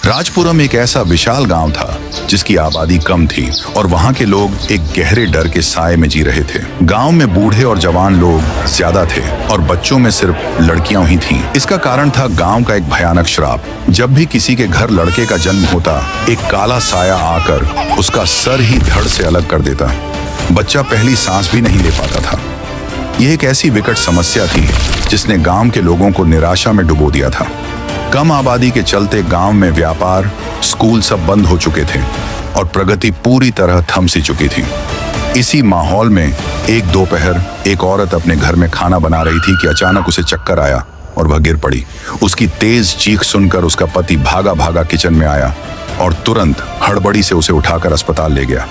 राजपुरम एक ऐसा विशाल गांव था जिसकी आबादी कम थी और वहां के लोग एक गहरे डर के साए में जी रहे थे। गांव में बूढ़े और जवान लोग ज्यादा थे और बच्चों में सिर्फ लड़कियां ही थीं। इसका कारण था गांव का एक भयानक श्राप। जब भी किसी के घर लड़के का जन्म होता, एक काला साया आकर उसका सर ही धड़ से अलग कर देता। बच्चा पहली सांस भी नहीं ले पाता था। यह एक ऐसी विकट समस्या थी जिसने गांव के लोगों को निराशा में डुबो दिया था। कम आबादी के चलते गांव में व्यापार, स्कूल सब बंद हो चुके थे और प्रगति पूरी तरह थम सी चुकी थी। इसी माहौल में एक दोपहर एक औरत अपने घर में खाना बना रही थी कि अचानक उसे चक्कर आया और वह गिर पड़ी। उसकी तेज चीख सुनकर उसका पति भागा भागा किचन में आया और तुरंत हड़बड़ी से उसे उठाकर अस्पताल ले गया।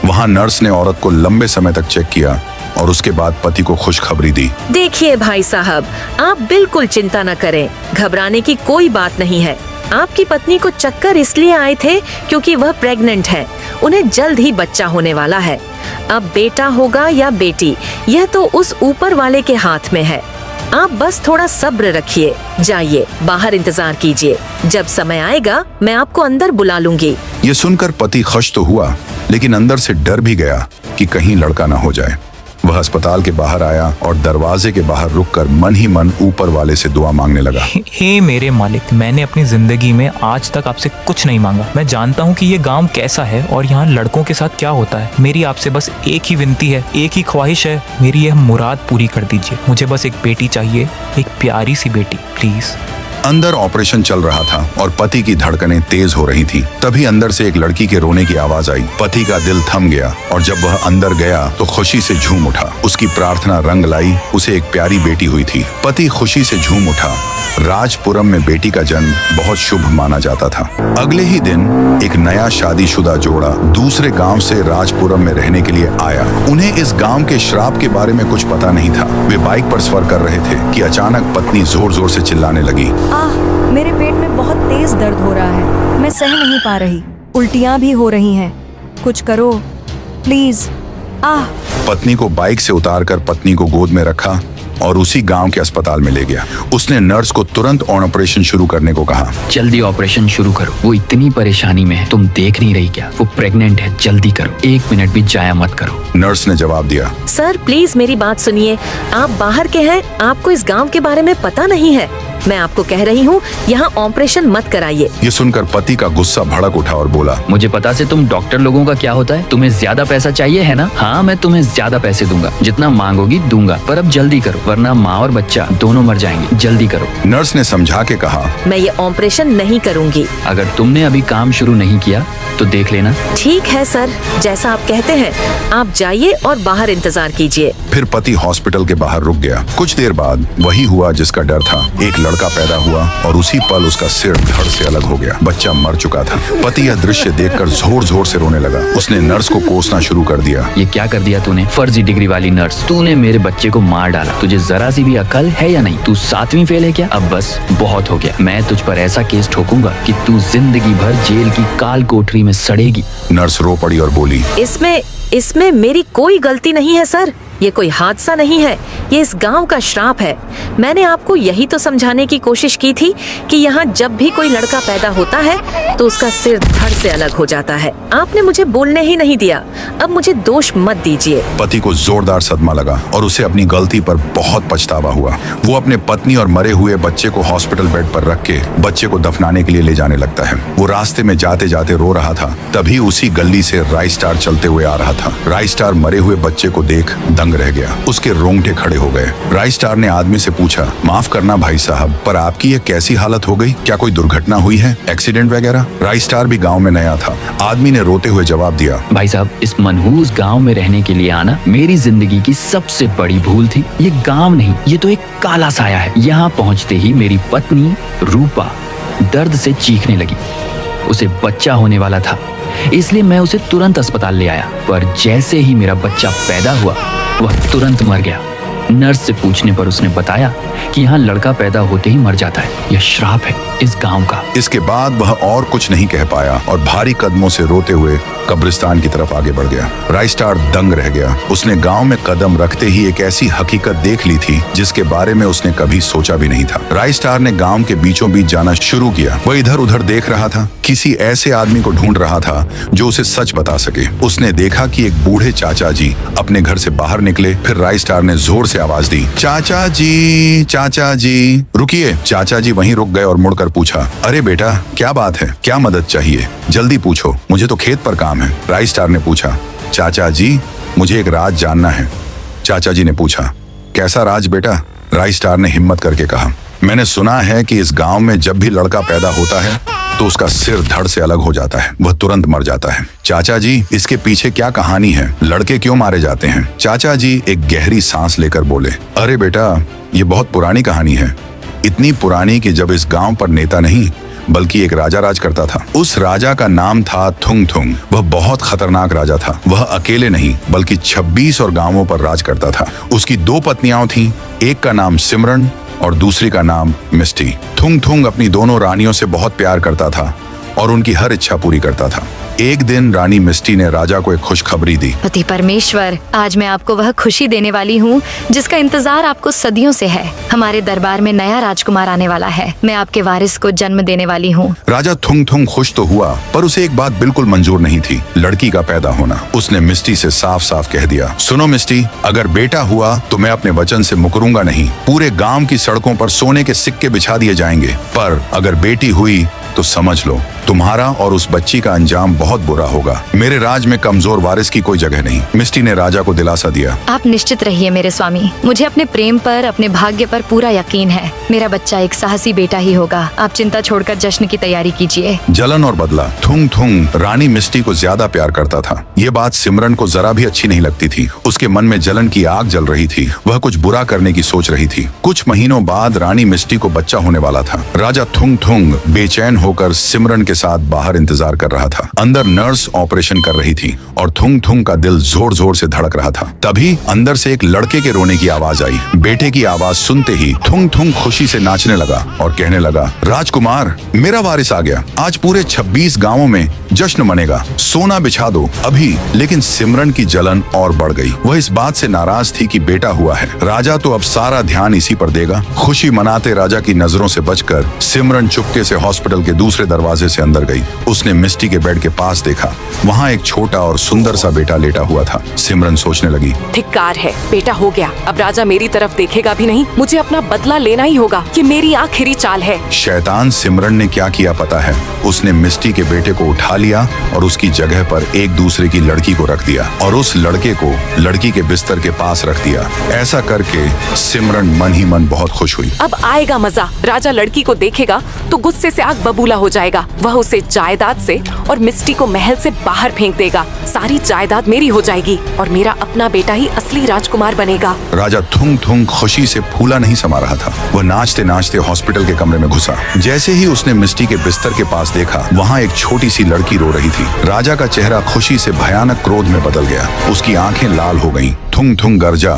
वहां नर्स ने औरत को लंबे समय तक चेक किया और उसके बाद पति को खुशखबरी दी। देखिए भाई साहब, आप बिल्कुल चिंता न करें, घबराने की कोई बात नहीं है। आपकी पत्नी को चक्कर इसलिए आए थे क्योंकि वह प्रेग्नेंट है। उन्हें जल्द ही बच्चा होने वाला है। अब बेटा होगा या बेटी, यह तो उस ऊपर वाले के हाथ में है। आप बस थोड़ा सब्र रखिए। जाइए बाहर इंतजार कीजिए, जब समय आएगा मैं आपको अंदर बुला लूंगी। ये सुनकर पति खुश तो हुआ, लेकिन अंदर से डर भी गया कि कहीं लड़का न हो जाए। वह अस्पताल के बाहर आया और दरवाजे के बाहर रुककर मन ही मन ऊपर वाले से दुआ मांगने लगा। हे मेरे मालिक, मैंने अपनी जिंदगी में आज तक आपसे कुछ नहीं मांगा। मैं जानता हूँ कि ये गांव कैसा है और यहाँ लड़कों के साथ क्या होता है। मेरी आपसे बस एक ही विनती है, एक ही ख्वाहिश है, मेरी यह मुराद पूरी कर दीजिए। मुझे बस एक बेटी चाहिए, एक प्यारी सी बेटी, प्लीज। अंदर ऑपरेशन चल रहा था और पति की धड़कनें तेज हो रही थीं। तभी अंदर से एक लड़की के रोने की आवाज आई। पति का दिल थम गया और जब वह अंदर गया तो खुशी से झूम उठा। उसकी प्रार्थना रंग लाई, उसे एक प्यारी बेटी हुई थी। पति खुशी से झूम उठा। राजपुरम में बेटी का जन्म बहुत शुभ माना जाता था। अगले ही दिन एक नया शादीशुदा जोड़ा दूसरे गांव से राजपुरम में रहने के लिए आया। उन्हें इस गांव के श्राप के बारे में कुछ पता नहीं था। वे बाइक पर सफर कर रहे थे कि अचानक पत्नी जोर जोर से चिल्लाने लगी। मेरे पेट में बहुत तेज दर्द हो रहा है, मैं सह नहीं पा रही, उल्टियां भी हो रही हैं, कुछ करो प्लीज। पत्नी को बाइक से उतारकर पत्नी को गोद में रखा और उसी गांव के अस्पताल में ले गया। उसने नर्स को तुरंत ऑपरेशन शुरू करने को कहा। जल्दी ऑपरेशन शुरू करो, वो इतनी परेशानी में है, तुम देख नहीं रही क्या? वो प्रेग्नेंट है, जल्दी करो, 1 मिनट भी जाया मत करो। नर्स ने जवाब दिया। सर प्लीज मेरी बात सुनिए, आप बाहर के हैं, आपको इस गांव के बारे में पता नहीं है। मैं आपको कह रही हूँ यहाँ ऑपरेशन मत कराइए। ये सुनकर पति का गुस्सा भड़क उठा और बोला, मुझे पता से तुम डॉक्टर लोगों का क्या होता है। तुम्हें ज्यादा पैसा चाहिए है ना? हाँ, मैं तुम्हें ज्यादा पैसे दूंगा, जितना मांगोगी दूंगा, पर अब जल्दी करो वरना माँ और बच्चा दोनों मर जाएंगे। जल्दी करो। नर्स ने समझा के कहा, मैं ये ऑपरेशन नहीं करूँगी। अगर तुमने अभी काम शुरू नहीं किया तो देख लेना। ठीक है सर, जैसा आप कहते हैं, आप जाइए और बाहर इंतजार कीजिए। फिर पति हॉस्पिटल के बाहर रुक गया। कुछ देर बाद वही हुआ जिसका डर था। एक लड़का पैदा हुआ और उसी पल उसका सिर धड़ से अलग हो गया। बच्चा मर चुका था। पति यह दृश्य देखकर जोर जोर से रोने लगा। उसने नर्स को कोसना शुरू कर दिया। ये क्या कर दिया तूने, फर्जी डिग्री वाली नर्स? तूने मेरे बच्चे को मार डाला। तुझे जरा सी भी अकल है या नहीं? तू 7वीं फेल है क्या? अब बस बहुत हो गया। मैं तुझ पर ऐसा केस ठोकूंगा कि तू जिंदगी भर जेल की काल कोठरी में सड़ेगी। नर्स रो पड़ी और बोली, इसमें मेरी कोई गलती नहीं है सर। ये कोई हादसा नहीं है, ये इस गांव का श्राप है। मैंने आपको यही तो समझाने की कोशिश की थी कि यहाँ जब भी कोई लड़का पैदा होता है तो उसका सिर धड़ से अलग हो जाता है। आपने मुझे बोलने ही नहीं दिया। अब मुझे दोष मत दीजिए। पति को जोरदार सदमा लगा और उसे अपनी गलती पर बहुत पछतावा हुआ। वो अपने पत्नी और मरे हुए बच्चे को हॉस्पिटल बेड पर रख के बच्चे को दफनाने के लिए ले जाने लगता है। वो रास्ते में जाते जाते रो रहा था। तभी उसी गली से राइस्टार चलते हुए आ रहा था। राइस्टार मरे हुए बच्चे को देख दंग रह गया। उसके रोंगटे खड़े हो गए। राइस्टार ने आदमी से पूछा, माफ करना भाई साहब, पर आपकी ये कैसी हालत हो गई? क्या कोई दुर्घटना हुई है, एक्सीडेंट वगैरह? राइस्टार भी गांव में नया था। आदमी ने रोते हुए जवाब दिया, भाई साहब, इस मनहूस गांव में रहने के लिए आना मेरी जिंदगी की सबसे बड़ी भूल थी। ये गांव नहीं, ये तो एक काला साया है। यहाँ पहुँचते ही मेरी पत्नी रूपा दर्द से चीखने लगी। उसे बच्चा होने वाला था, इसलिए मैं उसे तुरंत अस्पताल ले आया। पर जैसे ही मेरा बच्चा पैदा हुआ वह तुरंत मर गया। नर्स से पूछने पर उसने बताया कि यहाँ लड़का पैदा होते ही मर जाता है। यह श्राप है इस गांव का। इसके बाद वह और कुछ नहीं कह पाया और भारी कदमों से रोते हुए कब्रिस्तान की तरफ आगे बढ़ गया। राइस्टार दंग रह गया। उसने गांव में कदम रखते ही एक ऐसी हकीकत देख ली थी जिसके बारे में उसने कभी सोचा भी नहीं था। राइस्टार ने गांव के बीचों बीच जाना शुरू किया। वह इधर उधर देख रहा था, किसी ऐसे आदमी को ढूंढ रहा था जो उसे सच बता सके। उसने देखा कि एक बूढ़े चाचा जी अपने घर से बाहर निकले। फिर राइस्टार ने जोर से आवाज दी, चाचा जी, चाचा जी। रुकिए। चाचा जी वहीं रुक गए और मुड़कर पूछा, अरे बेटा, क्या बात है? क्या मदद चाहिए? जल्दी पूछो, मुझे तो खेत पर काम है। राइस्टार ने पूछा, चाचा जी, मुझे एक राज जानना है। चाचा जी ने पूछा, कैसा राज बेटा? राइस्टार ने हिम्मत करके कहा, मैंने सुना है कि इस गांव में जब भी लड़का पैदा होता है तो उसका सिर धड़ से अलग हो जाता है, वह तुरंत मर जाता है। चाचा जी, इसके पीछे क्या कहानी है? लड़के क्यों मारे जाते हैं? चाचा जी एक गहरी सांस लेकर बोले, अरे बेटा, ये बहुत पुरानी कहानी है। इतनी पुरानी कि जब इस गांव पर नेता नहीं बल्कि एक राजा राज करता था। उस राजा का नाम था थुंग थुंग। वह बहुत खतरनाक राजा था। वह अकेले नहीं बल्कि 26 और गांवों पर राज करता था। उसकी 2 पत्नियां थीं, एक का नाम सिमरन और दूसरी का नाम मिस्टी। थुंग थुंग अपनी दोनों रानियों से बहुत प्यार करता था और उनकी हर इच्छा पूरी करता था। एक दिन रानी मिस्टी ने राजा को एक खुशखबरी दी। पति परमेश्वर, आज मैं आपको वह खुशी देने वाली हूँ जिसका इंतजार आपको सदियों से है। हमारे दरबार में नया राजकुमार आने वाला है। मैं आपके वारिस को जन्म देने वाली हूँ। राजा थुंग थुंग खुश तो हुआ, पर उसे एक बात बिल्कुल मंजूर नहीं थी, लड़की का पैदा होना। उसने मिस्टी से साफ साफ कह दिया, सुनो मिस्टी, अगर बेटा हुआ तो मैं अपने वचन से मुकरूंगा नहीं। पूरे गांव की सड़कों पर सोने के सिक्के बिछा दिए जाएंगे। पर अगर बेटी हुई तो समझ लो, तुम्हारा और उस बच्ची का अंजाम बहुत बुरा होगा। मेरे राज में कमजोर वारिस की कोई जगह नहीं। मिस्टी ने राजा को दिलासा दिया। आप निश्चित रहिए मेरे स्वामी, मुझे अपने प्रेम पर, अपने भाग्य पर पूरा यकीन है। मेरा बच्चा एक साहसी बेटा ही होगा। आप चिंता छोड़कर जश्न की तैयारी कीजिए। जलन और बदला। थुंग थुंग रानी मिस्टी को ज्यादा प्यार करता था। ये बात सिमरन को जरा भी अच्छी नहीं लगती थी। उसके मन में जलन की आग जल रही थी। वह कुछ बुरा करने की सोच रही थी। कुछ महीनों बाद रानी मिस्टी को बच्चा होने वाला था। राजा थुंग थुंग बेचैन होकर सिमरन के साथ बाहर इंतजार कर रहा था। अंदर नर्स ऑपरेशन कर रही थी और थुंग थुंग का दिल जोर जोर से धड़क रहा था। तभी अंदर से एक लड़के के रोने की आवाज आई। बेटे की आवाज सुनते ही थुंग थुंग खुशी से नाचने लगा और कहने लगा, राजकुमार, मेरा वारिस आ गया। आज पूरे 26 गांवों में जश्न मनेगा। सोना बिछा दो अभी। लेकिन सिमरन की जलन और बढ़ गई। वह इस बात से नाराज थी कि बेटा हुआ है। राजा तो अब सारा ध्यान इसी पर देगा। खुशी मनाते राजा की नजरों से बचकर सिमरन चुपके से हॉस्पिटल के दूसरे दरवाजे से अंदर गई। उसने मिस्टी के बेड के पास देखा। वहाँ एक छोटा और सुंदर सा बेटा लेटा हुआ था। सिमरन सोचने लगी, धिक्कार है, बेटा हो गया। अब राजा मेरी तरफ देखेगा भी नहीं। मुझे अपना बदला लेना ही होगा। ये मेरी आखिरी चाल है। शैतान सिमरन ने क्या किया पता है? उसने मिस्टी के बेटे को उठा लिया और उसकी जगह पर एक दूसरे की लड़की को रख दिया और उस लड़के को लड़की के बिस्तर के पास रख दिया। ऐसा करके सिमरन मन ही मन बहुत खुश हुई। अब आएगा मजा। राजा लड़की को देखेगा तो गुस्से से आग बबूला हो जाएगा। वह उसे जायदाद से और मिस्टी को महल से बाहर फेंक देगा। सारी जायदाद मेरी हो जाएगी और मेरा अपना बेटा ही असली राजकुमार बनेगा। राजा थुंग थुंग खुशी से फूला नहीं समा रहा था। वह नाचते नाचते हॉस्पिटल के कमरे में घुसा। जैसे ही उसने मिस्टी के बिस्तर के पास देखा, वहाँ एक छोटी सी लड़की रो रही थी। राजा का चेहरा खुशी से भयानक क्रोध में बदल गया। उसकी आंखें लाल हो गईं। थुंग थुंग गरजा,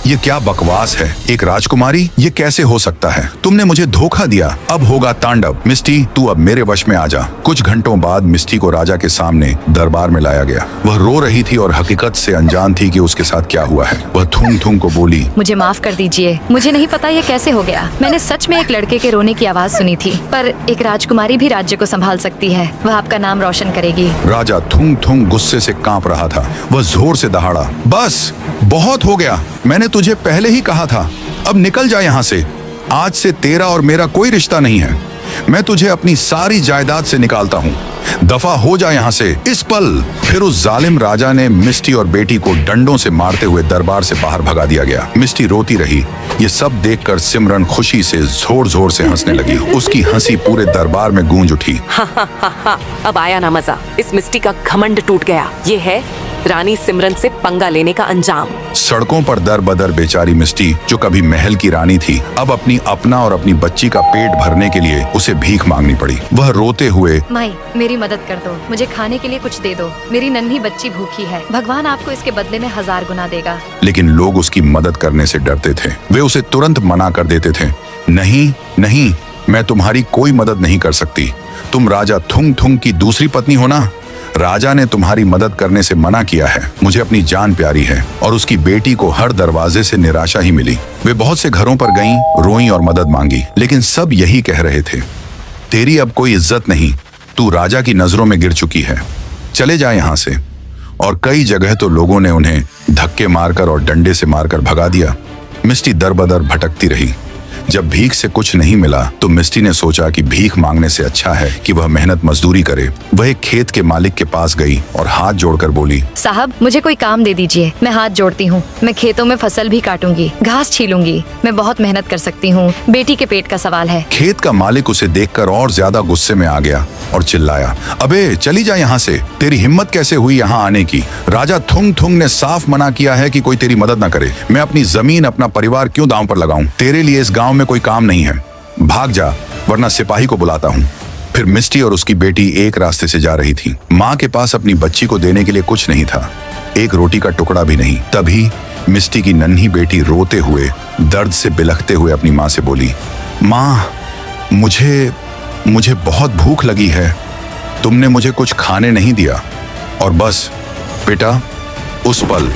ये क्या बकवास है? एक राजकुमारी? ये कैसे हो सकता है? तुमने मुझे धोखा दिया। अब होगा तांडव। मिस्टी, तू अब मेरे वश में आ जा। कुछ घंटों बाद मिस्टी को राजा के सामने दरबार में लाया गया। वह रो रही थी और हकीकत से अनजान थी कि उसके साथ क्या हुआ है। वह थुंग थुंग को बोली, मुझे माफ कर दीजिए। मुझे नहीं पता ये कैसे हो गया। मैंने सच में एक लड़के के रोने की आवाज सुनी थी। पर एक राजकुमारी भी राज्य को संभाल सकती है। वह आपका नाम रोशन करेगी। राजा थुंग थुंग गुस्से से कांप रहा था। वह जोर से दहाड़ा, बस बहुत हो गया। मैंने तुझे पहले ही कहा था। अब निकल जा यहाँ से। आज से तेरा और मेरा कोई रिश्ता नहीं है। मैं तुझे अपनी सारी जायदाद से निकालता हूँ। दफा हो जा यहाँ से इस पल। फिर उस जालिम राजा ने मिस्टी और बेटी को डंडों से मारते हुए दरबार से बाहर भगा दिया गया। मिस्टी रोती रही। ये सब देखकर सिमरन खुशी से जोर जोर से हंसने लगी। उसकी हंसी पूरे दरबार में गूंज उठी। अब आया ना मजा। इस मिस्टी का घमंड टूट गया। ये है रानी सिमरन से पंगा लेने का अंजाम। सड़कों पर दर बदर बेचारी मिस्टी, जो कभी महल की रानी थी, अब अपना और अपनी बच्ची का पेट भरने के लिए उसे भीख मांगनी पड़ी। वह रोते हुए, माई मेरी मदद कर दो, मुझे खाने के लिए कुछ दे दो, मेरी नन्ही बच्ची भूखी है, भगवान आपको इसके बदले में 1000 गुना देगा। लेकिन लोग उसकी मदद करने से डरते थे। वे उसे तुरंत मना कर देते थे। नहीं नहीं, मैं तुम्हारी कोई मदद नहीं कर सकती। तुम राजा थुंग थुंग की दूसरी पत्नी हो ना। राजा ने तुम्हारी मदद करने से मना किया है। मुझे अपनी जान प्यारी है। और उसकी बेटी को हर दरवाजे से निराशा ही मिली। वे बहुत से घरों पर गईं, रोईं और मदद मांगी, लेकिन सब यही कह रहे थे, तेरी अब कोई इज्जत नहीं, तू राजा की नजरों में गिर चुकी है, चले जा यहाँ से। और कई जगह तो लोगों ने उन्हें धक्के मारकर और डंडे से मारकर भगा दिया। मिस्टी दर बदर भटकती रही। जब भीख से कुछ नहीं मिला तो मिस्टी ने सोचा कि भीख मांगने से अच्छा है कि वह मेहनत मजदूरी करे। वह एक खेत के मालिक के पास गई और हाथ जोड़कर बोली, साहब मुझे कोई काम दे दीजिए, मैं हाथ जोड़ती हूँ, मैं खेतों में फसल भी काटूंगी, घास छीलूंगी, मैं बहुत मेहनत कर सकती हूँ, बेटी के पेट का सवाल है। खेत का मालिक उसे देखकर और ज्यादा गुस्से में आ गया और चिल्लाया, अबे चली जा यहाँ से, तेरी हिम्मत कैसे हुई यहाँ आने की? राजा थुंग थुंग ने साफ मना किया है कि कोई तेरी मदद न करे। मैं अपनी जमीन, अपना परिवार क्यों दांव पर लगाऊं? तेरे लिए इस गांव में कोई काम नहीं है, भाग जा वरना सिपाही को बुलाता हूँ। फिर मिस्टी और उसकी बेटी एक रास्ते से जा रही थी। माँ के पास अपनी बच्ची को देने के लिए कुछ नहीं था, एक रोटी का टुकड़ा भी नहीं। तभी मिस्टी की नन्ही बेटी रोते हुए, दर्द से बिलखते हुए अपनी माँ से बोली, माँ मुझे बहुत भूख लगी है, तुमने मुझे कुछ खाने नहीं दिया। और बस बेटा, उस पल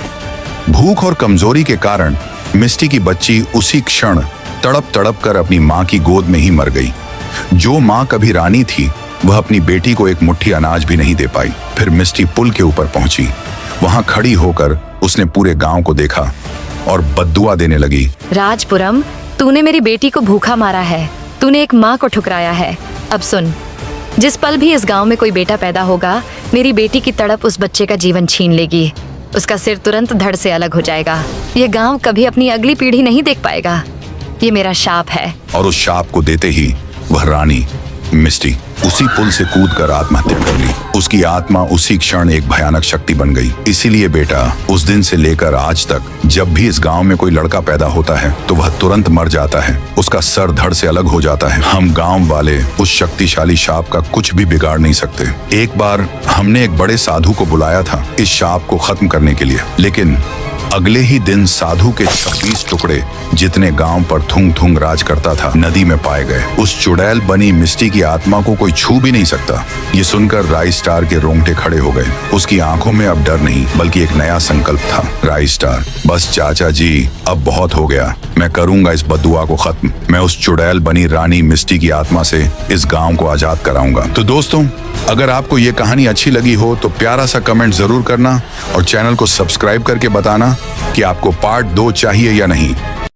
भूख और कमजोरी के कारण मिस्टी की बच्ची उसी क्षण तड़प तड़प कर अपनी माँ की गोद में ही मर गई। जो माँ कभी रानी थी, वह अपनी बेटी को एक मुट्ठी अनाज भी नहीं दे पाई। फिर मिस्टी पुल के ऊपर पहुंची। वहां खड़ी होकर उसने पूरे गांव को देखा और बद्दुआ देने लगी। राजपुरम, तूने मेरी बेटी को भूखा मारा है, तूने एक माँ को ठुकराया है। अब सुन, जिस पल भी इस गांव में कोई बेटा पैदा होगा, मेरी बेटी की तड़प उस बच्चे का जीवन छीन लेगी। उसका सिर तुरंत धड़ से अलग हो जाएगा। ये गांव कभी अपनी अगली पीढ़ी नहीं देख पाएगा। ये मेरा शाप है। और उस शाप को देते ही वह रानी मिस्टी उसी पुल से कूदकर आत्महत्या कर ली। उसकी आत्मा उसी क्षण एक भयानक शक्ति बन गई। इसीलिए बेटा, उस दिन से लेकर आज तक जब भी इस गांव में कोई लड़का पैदा होता है तो वह तुरंत मर जाता है, उसका सर धड़ से अलग हो जाता है। हम गांव वाले उस शक्तिशाली शाप का कुछ भी बिगाड़ नहीं सकते। एक बार हमने एक बड़े साधु को बुलाया था इस शाप को खत्म करने के लिए, लेकिन अगले ही दिन साधु के 26 टुकड़े जितने गांव पर थुंग थुंग राज करता था, नदी में पाए गए। उस चुड़ैल बनी मिस्टी की आत्मा को कोई छू भी नहीं सकता। ये सुनकर राई स्टार के रोंगटे खड़े हो गए। उसकी आंखों में अब डर नहीं, बल्कि एक नया संकल्प था। राई स्टार, बस चाचा जी, अब बहुत हो गया, मैं करूंगा इस बद्दुआ को खत्म। मैं उस चुड़ैल बनी रानी मिस्टी की आत्मा से इस गांव को आजाद कराऊंगा। तो दोस्तों, अगर आपको ये कहानी अच्छी लगी हो तो प्यारा सा कमेंट जरूर करना और चैनल को सब्सक्राइब करके बताना कि आपको पार्ट 2 चाहिए या नहीं।